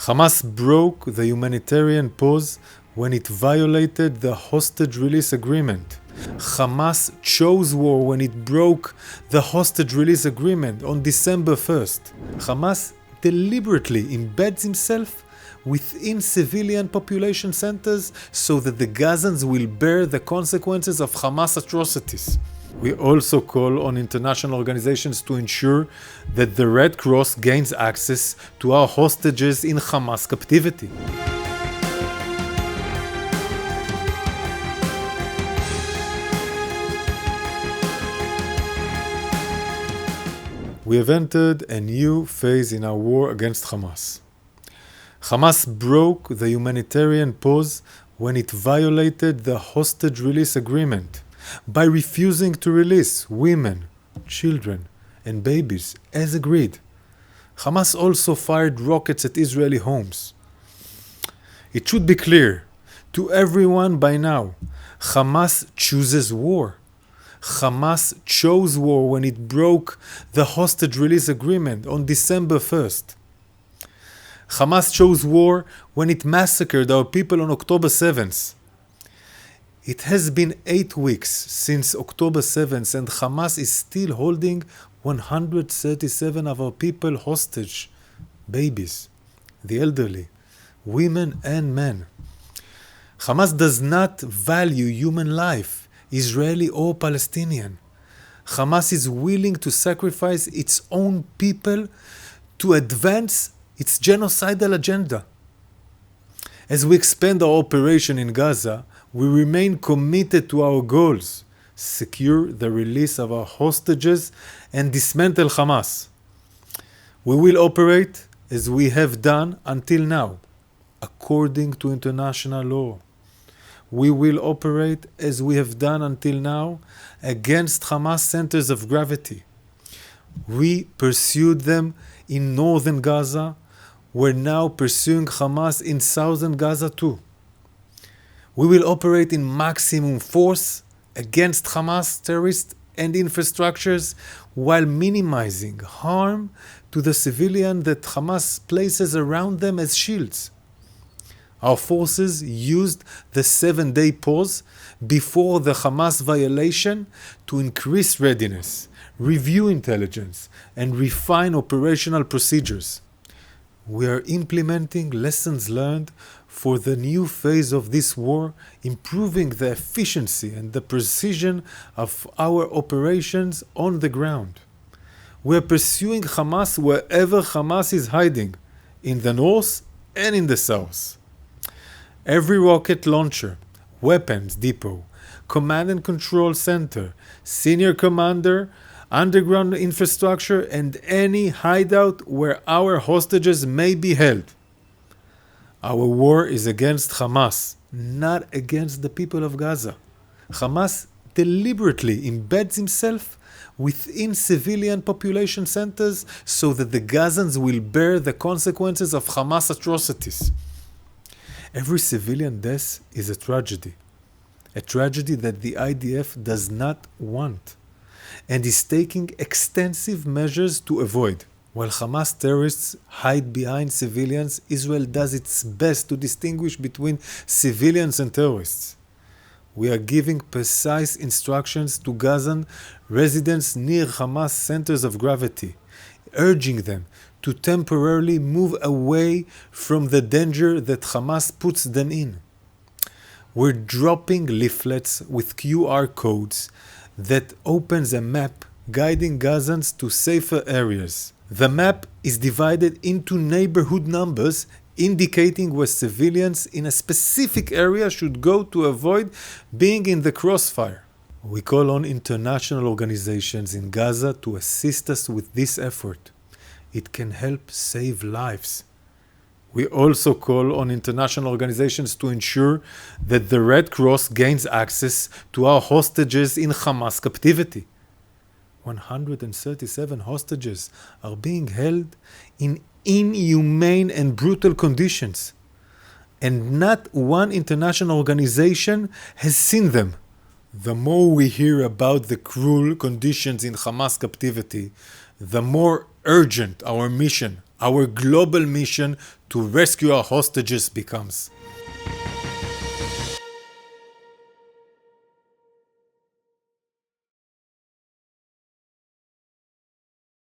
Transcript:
Hamas broke the humanitarian pause when it violated the hostage release agreement. Hamas chose war when it broke the hostage release agreement on December 1st. Hamas deliberately embeds himself within civilian population centers so that the Gazans will bear the consequences of Hamas atrocities. We also call on international organizations to ensure that the Red Cross gains access to our hostages in Hamas captivity. We have entered a new phase in our war against Hamas. Hamas broke the humanitarian pause when it violated the hostage release agreement by refusing to release women, children, and babies as agreed. Hamas also fired rockets at Israeli homes. It should be clear to everyone by now, Hamas chooses war. Hamas chose war when it broke the hostage release agreement on December 1st. Hamas chose war when it massacred our people on October 7th. It has been 8 weeks since October 7th and Hamas is still holding 137 of our people hostage, babies, the elderly, women and men. Hamas does not value human life, Israeli or Palestinian. Hamas is willing to sacrifice its own people to advance its genocidal agenda. As we expand our operation in Gaza, we remain committed to our goals, secure the release of our hostages and dismantle Hamas. We will operate as we have done until now, according to international law. We will operate as we have done until now against Hamas centers of gravity. We pursued them in northern Gaza. We're now pursuing Hamas in southern Gaza too. We will operate in maximum force against Hamas terrorists and infrastructures while minimizing harm to the civilian that Hamas places around them as shields. Our forces used the 7-day pause before the Hamas violation to increase readiness, review intelligence, and refine operational procedures. We are implementing lessons learned for the new phase of this war, improving the efficiency and the precision of our operations on the ground. We are pursuing Hamas wherever Hamas is hiding, in the north and in the south. Every rocket launcher, weapons depot, command and control center, senior commander, underground infrastructure, and any hideout where our hostages may be held. Our war is against Hamas, not against the people of Gaza. Hamas deliberately embeds himself within civilian population centers so that the Gazans will bear the consequences of Hamas atrocities. Every civilian death is a tragedy that the IDF does not want and is taking extensive measures to avoid. While Hamas terrorists hide behind civilians, Israel does its best to distinguish between civilians and terrorists. We are giving precise instructions to Gazan residents near Hamas centers of gravity, urging them to temporarily move away from the danger that Hamas puts them in. We're dropping leaflets with QR codes that opens a map guiding Gazans to safer areas. The map is divided into neighborhood numbers indicating where civilians in a specific area should go to avoid being in the crossfire. We call on international organizations in Gaza to assist us with this effort. It can help save lives. We also call on international organizations to ensure that the Red Cross gains access to our hostages in Hamas captivity. 137 hostages are being held in inhumane and brutal conditions, and not one international organization has seen them. The more we hear about the cruel conditions in Hamas captivity, the more urgent our mission, our global mission to rescue our hostages becomes.